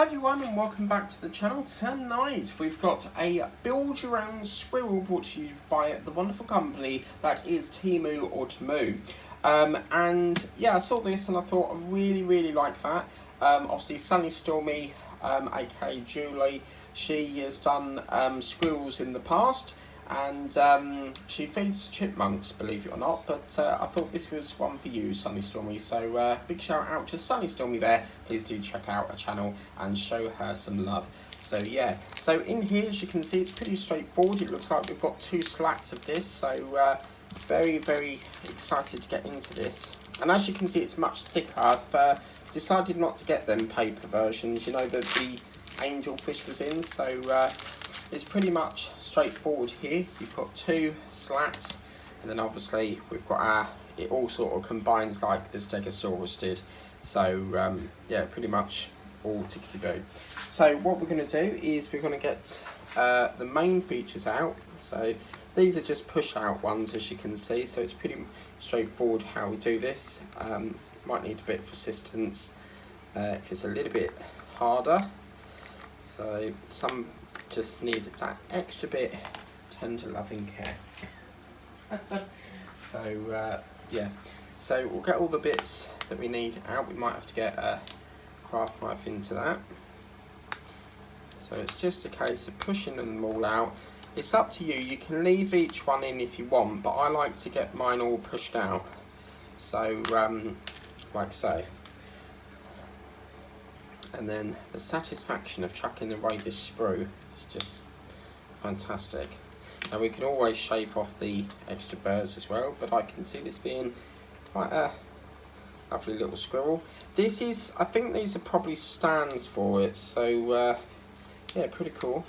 Hi everyone and welcome back to the channel. Tonight we've got a build your own squirrel brought to you by the wonderful company that is Temu or Temu. And yeah, I saw this and I thought I really like that. Obviously Sunny Stormy, aka Julie, she has done squirrels in the past, and she feeds chipmunks, believe it or not, but I thought this was one for you, Sunny Stormy, so big shout out to Sunny Stormy there. Please do check out her channel and show her some love. So yeah, so in here, as you can see, it's pretty straightforward. It looks like we've got two slats of this, so very excited to get into this. And as you can see, it's much thicker. I've decided not to get them paper versions, you know, that the angel fish was in, so it's pretty much straightforward here. You've got two slats, and then obviously we've got it all sort of combines like the Stegosaurus did. So yeah, pretty much all tickety-boo. So what we're going to do is we're going to get the main features out. So these are just push out ones, as you can see, so it's pretty straightforward how we do this. Might need a bit of assistance if it's a little bit harder. So some just need that extra bit tender loving care. So yeah, so we'll get all the bits that we need out. We might have to get a craft knife into that. So it's just a case of pushing them all out. It's up to you. You can leave each one in if you want, but I like to get mine all pushed out. So like so. And then the satisfaction of chucking away this sprue is just fantastic. Now we can always shave off the extra burrs as well, but I can see this being quite a lovely little squirrel. This is, I think these are probably stands for it, so yeah, pretty cool.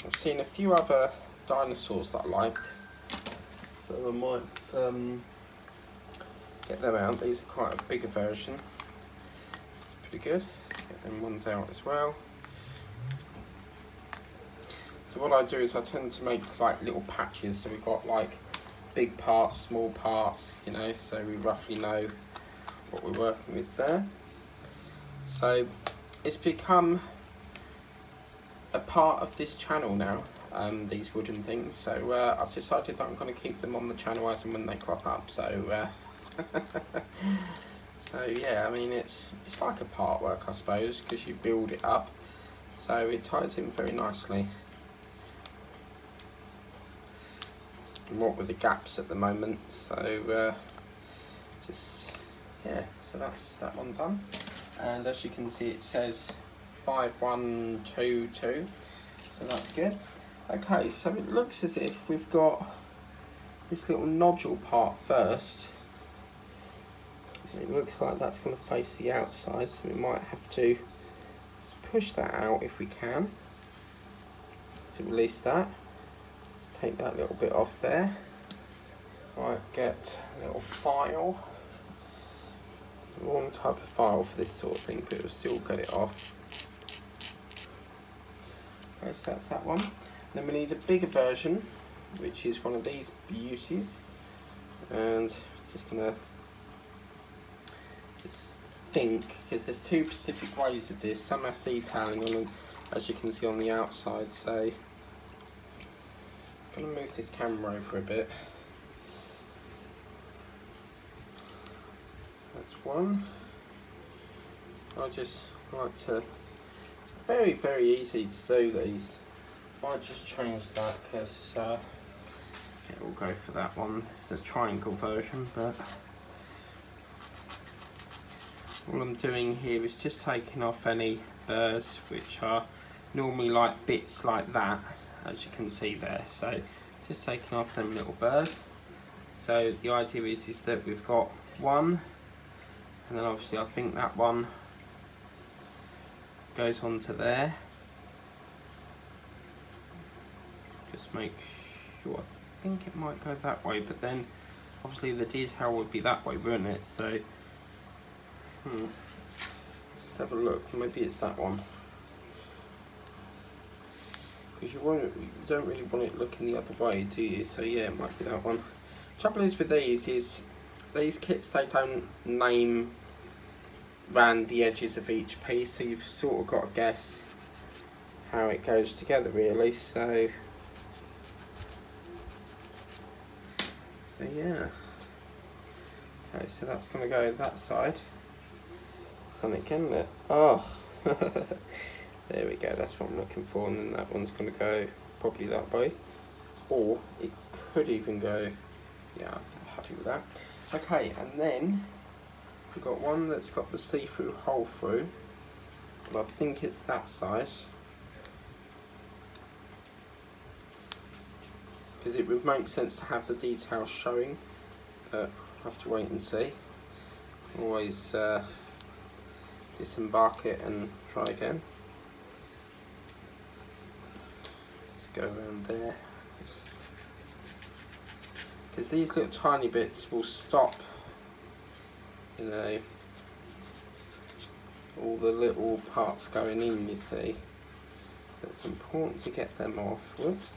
I've seen a few other dinosaurs that I like, so I might get them out. These are quite a bigger version. It's pretty good. Get them ones out as well. So what I do is I tend to make like little patches. So we've got like big parts, small parts, you know, so we roughly know what we're working with there. So it's become a part of this channel now, these wooden things. So I've decided that I'm going to keep them on the channel as and when they crop up. So so yeah, I mean it's like a part work, I suppose, because you build it up, so it ties in very nicely. And what with the gaps at the moment, so just yeah, so that's that one done. And as you can see, it says 5122, so that's good. Okay, so it looks as if we've got this little nodule part first. It looks like that's going to face the outside, so we might have to just push that out if we can to release that. Let's take that little bit off there. Right, get a little file. It's the wrong type of file for this sort of thing, but it'll still get it off. Okay, so that's that one. Then we need a bigger version, which is one of these beauties, and just gonna think, because there's two specific ways of this. Some have detailing on them, as you can see on the outside, so I'm going to move this camera over a bit. That's one. I just like to, it's very easy to do these. Might just change that because yeah, we'll go for that one. It's the triangle version, but all I'm doing here is just taking off any burrs which are normally like bits like that, as you can see there. So just taking off them little burrs. So the idea is that we've got one, and then obviously I think that one goes onto there. Just make sure, I think it might go that way, but then obviously the detail would be that way, wouldn't it? So just have a look, maybe it's that one, because you don't really want it looking the other way, do you? So yeah, it might be that one. Trouble is with these kits, they don't name round the edges of each piece, so you've sort of got to guess how it goes together really. So yeah. Okay, so that's going to go that side. Something, isn't it? Oh, there we go, that's what I'm looking for. And then that one's going to go probably that way. Or it could even go, yeah, I'm happy with that. Okay, and then we've got one that's got the see-through hole through. But I think it's that side. Because it would make sense to have the details showing. I'll have to wait and see. Always disembark it and try again. Just go around there. Because these little tiny bits will stop, you know, all the little parts going in, you see. So it's important to get them off. Whoops.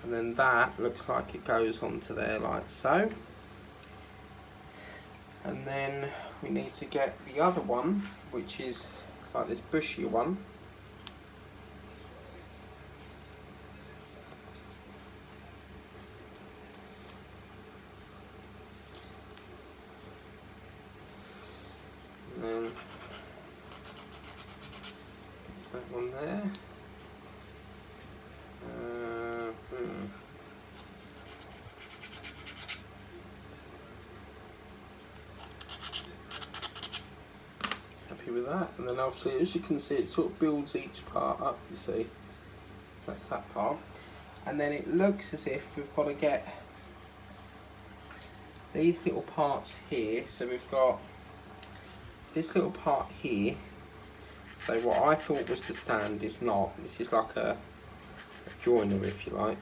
And then that looks like it goes onto there like so. And then we need to get the other one, which is like this bushy one. And then there's that one there. Happy with that. And then obviously, as you can see, it sort of builds each part up, you see. That's that part. And then it looks as if we've got to get these little parts here. So we've got this little part here. So what I thought was the stand is not. This is like a joiner, if you like.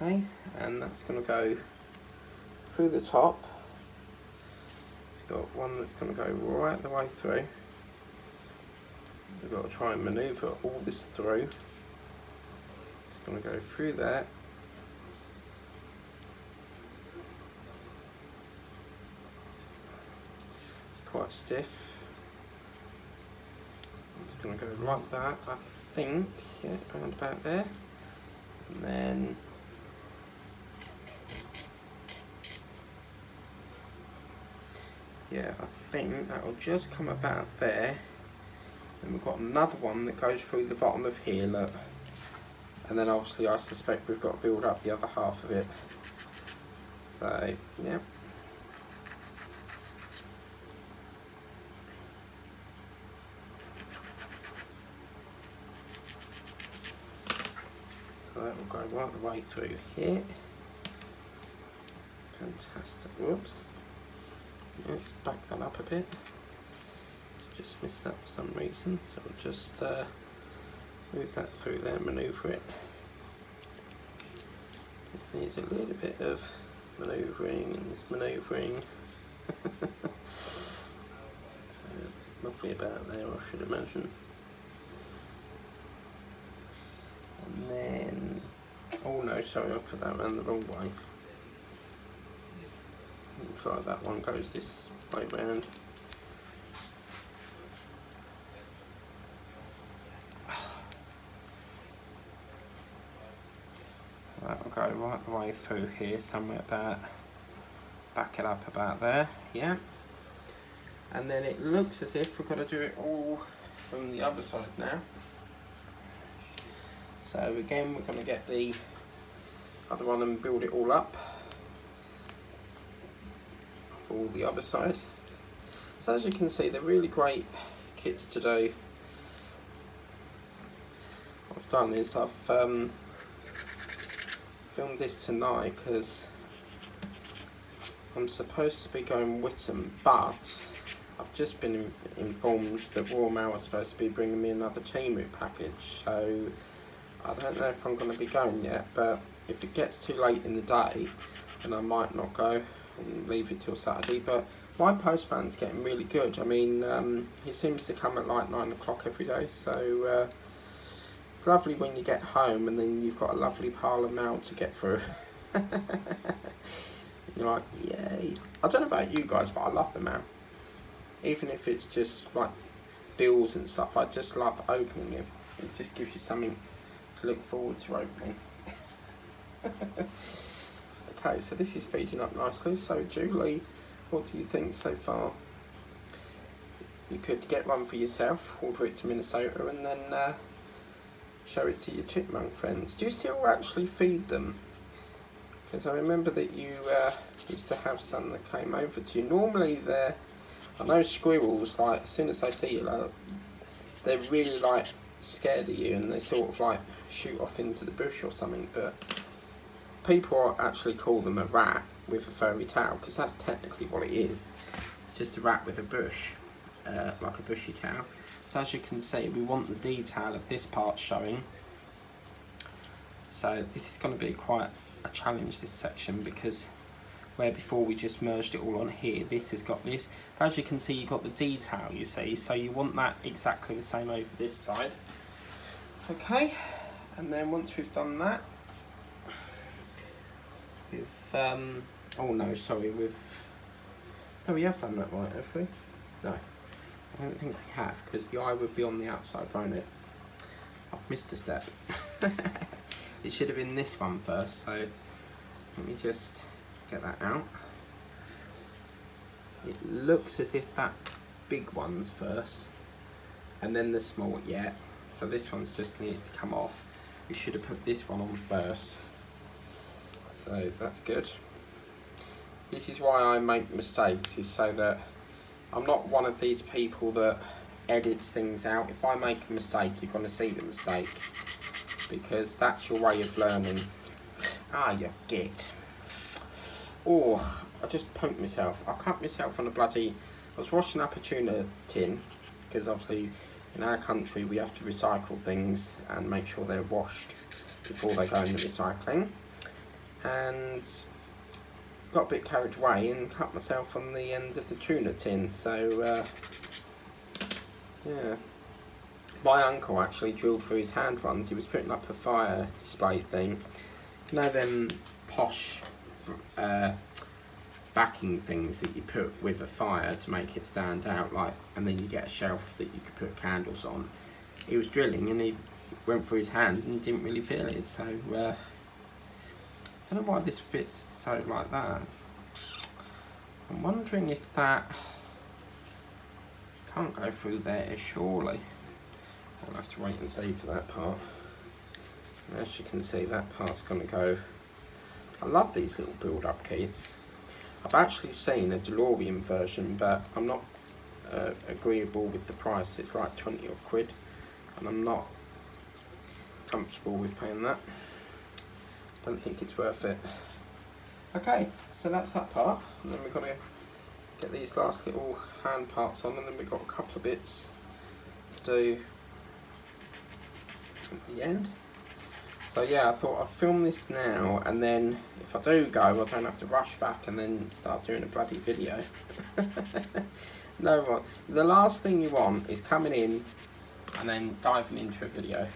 Okay, and that's going to go through the top. We've got one that's going to go right the way through. We've got to try and manoeuvre all this through. It's going to go through there. It's quite stiff. It's going to go like that, I think. Yeah, around about there. And then yeah, I think that will just come about there. And we've got another one that goes through the bottom of here, look. And then obviously I suspect we've got to build up the other half of it. So, yeah. So that will go right the way through here. Fantastic, whoops. Let's back that up a bit. Just missed that for some reason, so we'll just move that through there, manoeuvre it. Just needs a little bit of manoeuvring and this manoeuvring. So roughly about there, I should imagine. And then, oh no, sorry, I put that around the wrong way. Looks like that one goes this way round. That will go right the way through here, somewhere about, back it up about there, yeah. And then it looks as if we've got to do it all from the other side now. So again, we're going to get the other one and build it all up for the other side. So as you can see, they're really great kits to do. What I've done is I've filmed this tonight because I'm supposed to be going Whittam, but I've just been informed that Royal Mail are supposed to be bringing me another Temu package, so I don't know if I'm going to be going yet, but if it gets too late in the day, then I might not go and leave it till Saturday. But my postman's getting really good. I mean, he seems to come at like 9 o'clock every day, so It's lovely when you get home and then you've got a lovely pile of mail to get through. You're like, yay. I don't know about you guys, but I love the mail. Even if it's just like bills and stuff, I just love opening it. It just gives you something to look forward to opening. Okay, so this is feeding up nicely. So Julie, what do you think so far? You could get one for yourself, order it to Minnesota, and then show it to your chipmunk friends. Do you still actually feed them? Because I remember that you used to have some that came over to you. Normally I know squirrels, like, as soon as they see you, like, they're really like scared of you and they sort of like shoot off into the bush or something, but people actually call them a rat with a furry tail, because that's technically what it is. It's just a rat with a bush, like a bushy tail. So as you can see, we want the detail of this part showing. So this is going to be quite a challenge, this section, because where before we just merged it all on here, this has got this. But as you can see, you've got the detail, you see, so you want that exactly the same over this side. Okay, and then once we've done that, with oh no, sorry, no, we have done that right, have we? No, I don't think we have, because the eye would be on the outside, won't it? I've missed a step. It should have been this one first, so let me just get that out. It looks as if that big one's first, and then the small, yeah. So this one's just needs to come off. We should have put this one on first. So that's good. This is why I make mistakes, is so that I'm not one of these people that edits things out. If I make a mistake, you're going to see the mistake, because that's your way of learning. Ah, you git. Oh, I just poked myself. I cut myself on a bloody... I was washing up a tuna tin, because obviously in our country we have to recycle things and make sure they're washed before they go in the recycling. And got a bit carried away and cut myself on the end of the tuna tin. So, yeah. My uncle actually drilled through his hand once. He was putting up a fire display thing. You know them posh backing things that you put with a fire to make it stand out, like, and then you get a shelf that you could put candles on. He was drilling and he went through his hand and didn't really feel it. So, I don't know why this bit's so like that. I'm wondering if that can't go through there, surely. I'll have to wait and see for that part. And as you can see, that part's going to go. I love these little build-up kits. I've actually seen a DeLorean version, but I'm not agreeable with the price. It's like 20 odd quid, and I'm not comfortable with paying that. Don't think it's worth it. Okay, so that's that part, and then we've got to get these last little hand parts on, and then we've got a couple of bits to do at the end. So yeah, I thought I'd film this now, and then if I do go, I don't have to rush back and then start doing a bloody video. No, the last thing you want is coming in and then diving into a video.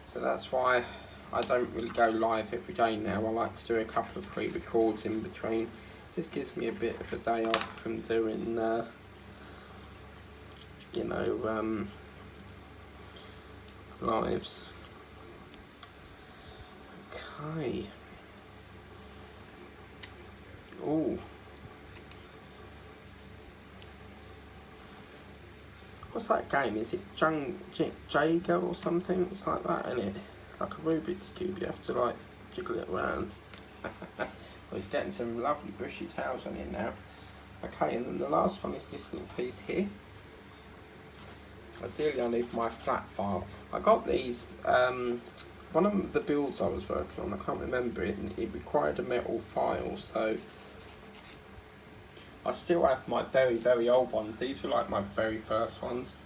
So that's why I don't really go live every day now. I like to do a couple of pre-records in between. It just gives me a bit of a day off from doing, you know, lives. Okay. Oh. What's that game? Is it Jago or something? It's like that, isn't it? It's like a Rubik's Cube. You have to like jiggle it around. Well, he's getting some lovely bushy tails on it now. Okay, and then the last one is this little piece here. Ideally I need my flat file. I got these, one of the builds I was working on, I can't remember it, and it required a metal file, so I still have my very, very old ones. These were like my very first ones,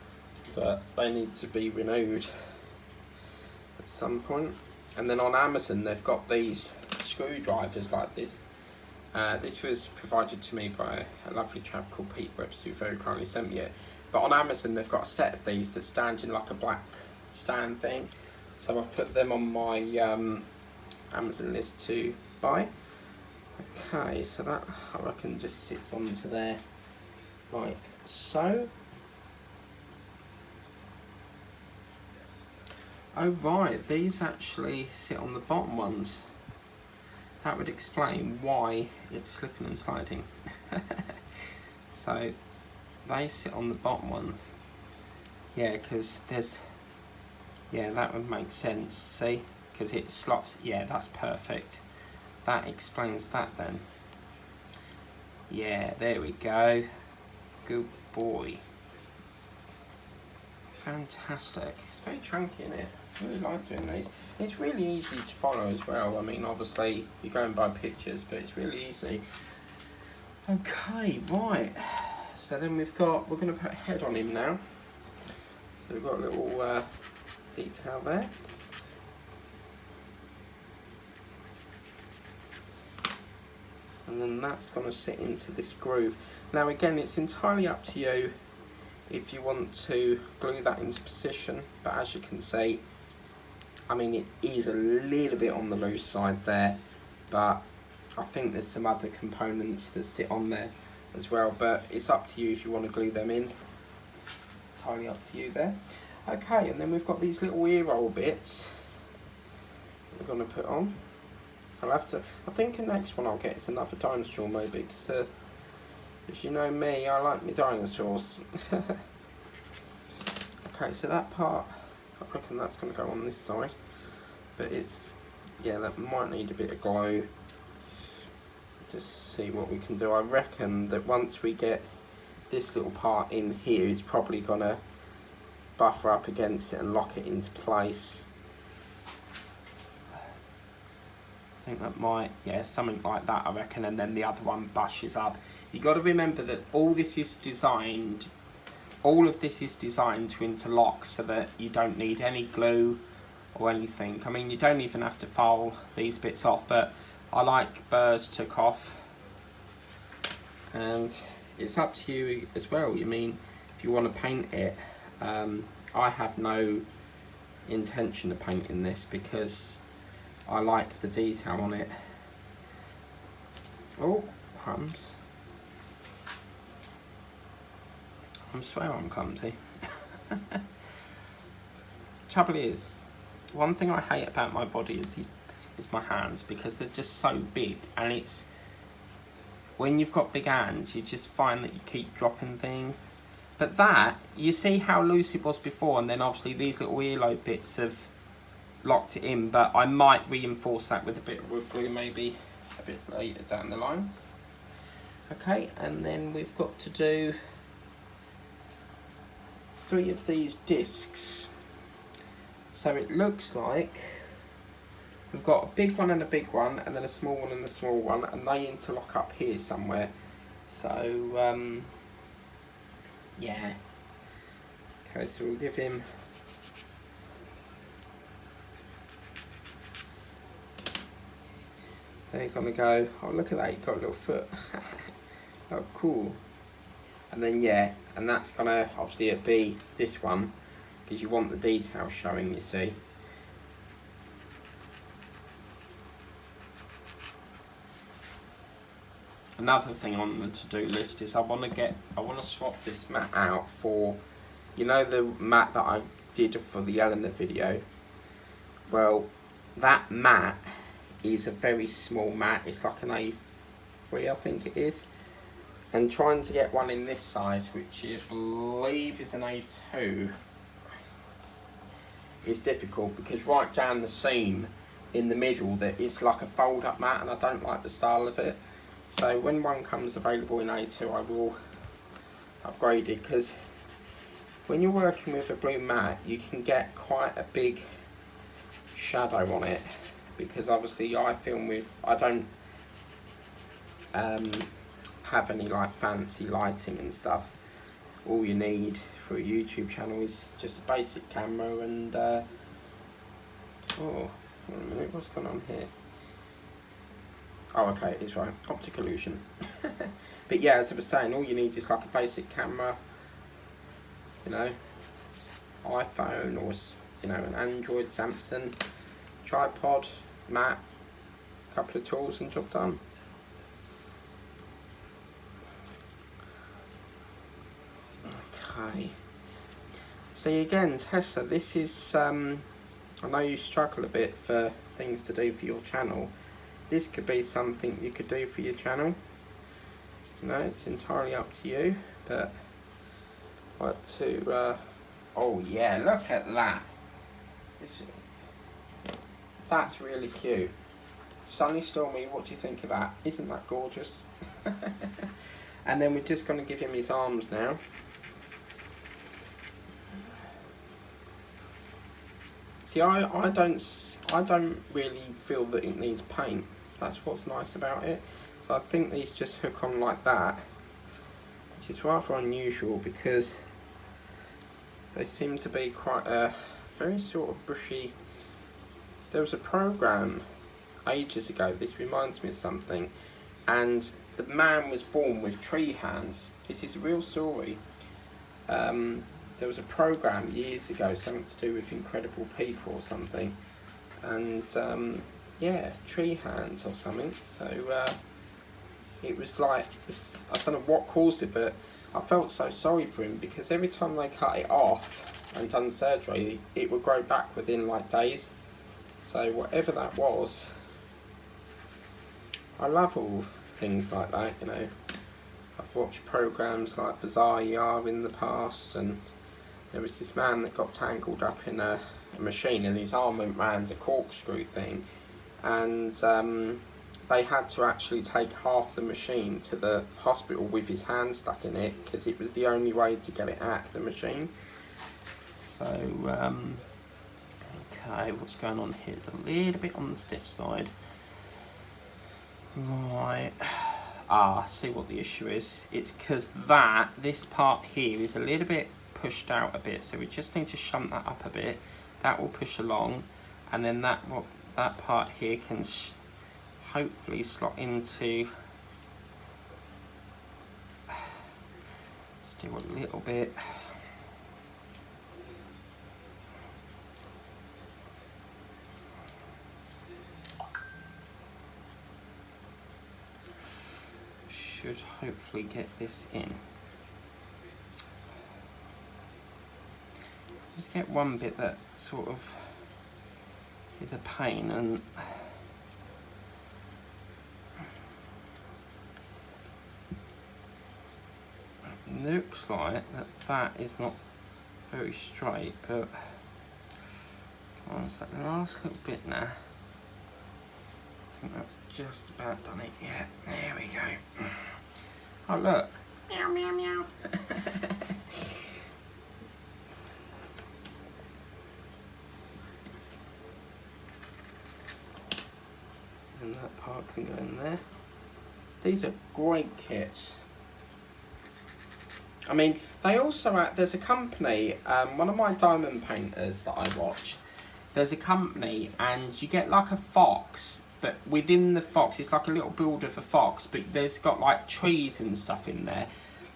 but they need to be renewed at some point. And then on Amazon they've got these screwdrivers like this. This was provided to me by a lovely chap called Pete Webster, who very kindly sent me it. But on Amazon they've got a set of these that stand in like a black stand thing. So I've put them on my Amazon list to buy. Okay, so that I reckon just sits onto there like so. Oh right, these actually sit on the bottom ones. That would explain why it's slipping and sliding. So they sit on the bottom ones. Yeah, because there's, yeah, that would make sense, see? Because it slots, yeah, that's perfect. That explains that then. Yeah, there we go. Good boy. Fantastic. It's very chunky, isn't it? I really like doing these. It's really easy to follow as well. I mean, obviously, you're going by pictures, but it's really easy. Okay, right. So then we're going to put a head on him now. So we've got a little detail there. And then that's going to sit into this groove. Now again, it's entirely up to you if you want to glue that into position, but as you can see, I mean, it is a little bit on the loose side there, but I think there's some other components that sit on there as well, but it's up to you if you want to glue them in. Entirely up to you there. Okay, and then we've got these little ear roll bits we're going to put on. I'll have to, I think the next one I'll get is another dinosaur maybe, because as you know me, I like my dinosaurs. Okay, so that part, I reckon that's going to go on this side, but it's, yeah, that might need a bit of glue. Just see what we can do. I reckon that once we get this little part in here, it's probably going to buffer up against it and lock it into place. I think that might, yeah, something like that I reckon, and then the other one bushes up. You've got to remember that all of this is designed to interlock so that you don't need any glue or anything. I mean, you don't even have to file these bits off, but I like Burrs took off, and it's up to you as well. I mean, if you want to paint it, I have no intention of painting this because I like the detail on it. Oh, crumbs. I swear I'm clumsy. Trouble is, one thing I hate about my body is my hands, because they're just so big, and it's, when you've got big hands, you just find that you keep dropping things. But that, you see how loose it was before, and then obviously these little earlobe bits have locked it in, but I might reinforce that with a bit of wood glue maybe a bit later down the line. Okay, and then we've got to do 3 of these discs. So it looks like we've got a big one and a big one, and then a small one and a small one, and they interlock up here somewhere. So yeah. Okay, so we'll give him they're gonna go, oh look at that, you've got a little foot. Oh cool. And then yeah, and that's gonna obviously it be this one, because you want the detail showing, you see. Another thing on the to-do list is I want to swap this mat out for, you know, the mat that I did for the Eleanor video. Well, that mat is a very small mat. It's like an A3, I think it is. And trying to get one in this size, which I believe is an A2, is difficult, because right down the seam in the middle, that it's like a fold-up mat, and I don't like the style of it. So when one comes available in A2, I will upgrade it, because when you're working with a blue mat, you can get quite a big shadow on it, because obviously I film with, I don't have any like fancy lighting and stuff. All you need for a YouTube channel is just a basic camera and oh, hold on a minute, what's going on here? Oh, okay, it's right, optic illusion. But yeah, as I was saying, all you need is like a basic camera, you know, iPhone or you know, an Android, Samsung, tripod, mat, couple of tools and job done. Okay. See again, Tessa, this is, I know you struggle a bit for things to do for your channel. This could be something you could do for your channel. You know, it's entirely up to you, but like to, oh yeah, look at that. That's really cute. Sunny Stormy, what do you think of that? Isn't that gorgeous? And then we're just going to give him his arms now. See, I don't really feel that it needs paint. That's what's nice about it. So I think these just hook on like that, which is rather unusual because they seem to be quite a very sort of bushy. There was a program ages ago, this reminds me of something, and the man was born with tree hands. This is a real story. There was a program years ago, something to do with incredible people or something, and yeah, tree hands or something. So it was like this, I don't know what caused it, but I felt so sorry for him because every time they cut it off and done surgery, it would grow back within like days. So whatever that was, I love all things like that, you know. I've watched programs like Bizarre ER in the past, and there was this man that got tangled up in a machine and his arm went round a corkscrew thing, and they had to actually take half the machine to the hospital with his hand stuck in it because it was the only way to get it out of the machine. So okay, what's going on here? It's a little bit on the stiff side. Right, see what the issue is. It's because this part here is a little bit pushed out a bit, so we just need to shunt that up a bit. That will push along, and then that part here can hopefully slot into. Let's do a little bit. Should hopefully get this in. Just get one bit that sort of is a pain, and it looks like that is not very straight, but come on, it's that last little bit now. I think that's just about done it. Yeah, there we go. Oh look. Meow meow meow. And that part can go in there. These are great kits. I mean, they also there's a company, one of my diamond painters that I watch, there's a company and you get like a fox, but within the fox, it's like a little build of a fox, but there's got like trees and stuff in there.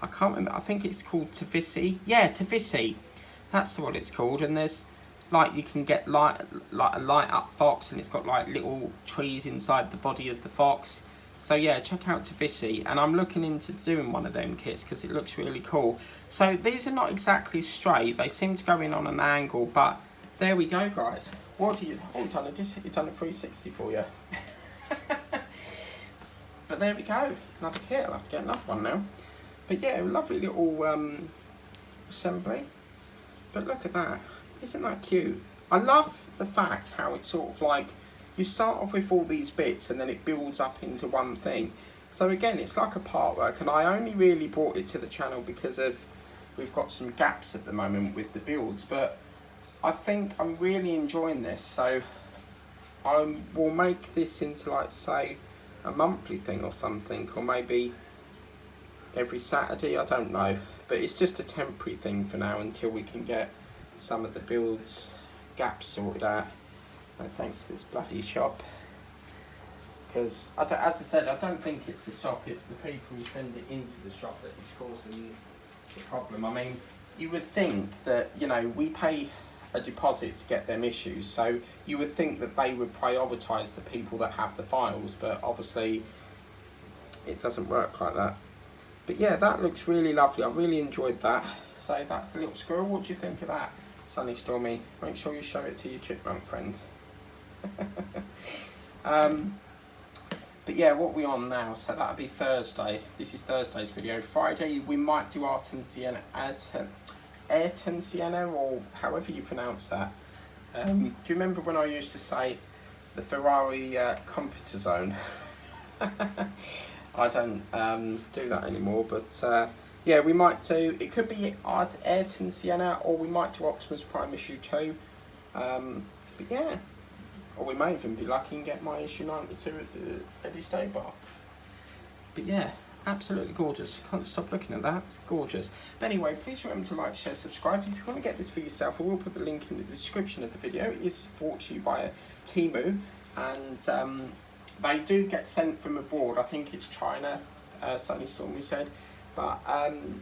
I can't remember, I think it's called Tavisi. Yeah, Tavisi, that's what it's called. And there's like, you can get like a light up fox, and it's got like little trees inside the body of the fox. So yeah, check out Tavisi, and I'm looking into doing one of them kits because it looks really cool. So these are not exactly straight, they seem to go in on an angle, but there we go, guys. What do you, oh, it's done a 360 for you. But there we go, another kit. I'll have to get another one now. But yeah, lovely little assembly. But look at that, isn't that cute? I love the fact how it's sort of like, you start off with all these bits and then it builds up into one thing. So again, it's like a part work, and I only really brought it to the channel because of, we've got some gaps at the moment with the builds, but I think I'm really enjoying this. So I will make this into, like, say, a monthly thing or something, or maybe every Saturday, I don't know. But it's just a temporary thing for now until we can get some of the builds gaps sorted out. So thanks to this bloody shop, because as I said, I don't think it's the shop, it's the people who send it into the shop that is causing the problem. I mean, you would think that, you know, we pay a deposit to get them issues. So you would think that they would prioritise the people that have the files, but obviously it doesn't work like that. But yeah, that looks really lovely. I really enjoyed that. So that's the little squirrel. What do you think of that, Sunny Stormy? Make sure you show it to your chipmunk friends. But yeah, what are we on now? So that'll be Thursday. This is Thursday's video. Friday we might do Ayrton Sienna, or however you pronounce that. Do you remember when I used to say the Ferrari computer zone? I don't do that anymore, but yeah, we might do, it could be Ayrton Sienna, or we might do Optimus Prime issue 2. But yeah, or we may even be lucky and get my issue 92 of the Eddie Stay bar. But yeah, absolutely gorgeous. Can't stop looking at that. It's gorgeous. But anyway, please remember to like, share, subscribe. If you want to get this for yourself, I will put the link in the description of the video. It is brought to you by Temu, and they do get sent from abroad. I think it's China, Sunny Stormy said. But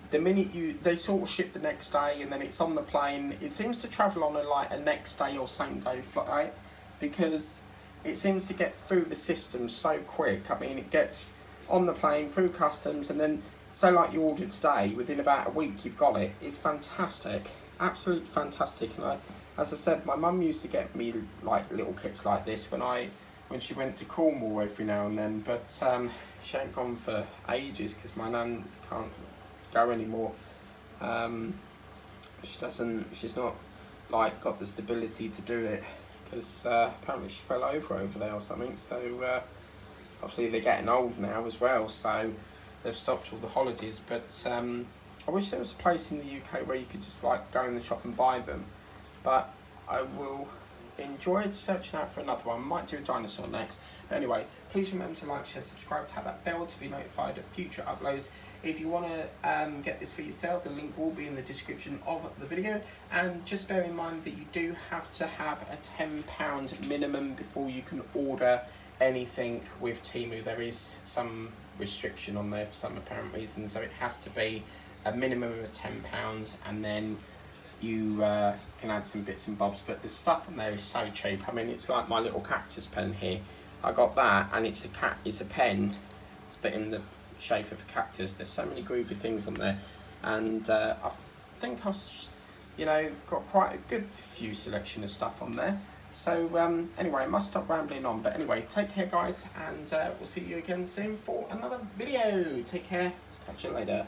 the minute they sort of ship the next day, and then it's on the plane, it seems to travel on a next day or same day flight, because it seems to get through the system so quick. I mean, it gets on the plane, through customs, and then, so like you ordered today, within about a week you've got it. It's fantastic, absolutely fantastic. And as I said, my mum used to get me like little kits like this when she went to Cornwall every now and then, but she ain't gone for ages because my nan can't go anymore. She's not like got the stability to do it, because apparently she fell over there or something. So obviously they're getting old now as well, so they've stopped all the holidays. But I wish there was a place in the UK where you could just like go in the shop and buy them. But I will enjoy searching out for another one. Might do a dinosaur next. But anyway, please remember to like, share, subscribe, tap that bell to be notified of future uploads. If you want to get this for yourself, the link will be in the description of the video. And just bear in mind that you do have to have a £10 minimum before you can order anything with Temu. There is some restriction on there for some apparent reason, so it has to be a minimum of £10, and then you can add some bits and bobs. But the stuff on there is so cheap. I mean, it's like my little cactus pen here. I got that, and it's a pen, but in the shape of a cactus. There's so many groovy things on there, and I think I've got quite a good few selection of stuff on there. So anyway, I must stop rambling on. But anyway, take care guys, and we'll see you again soon for another video. Take care, catch you later.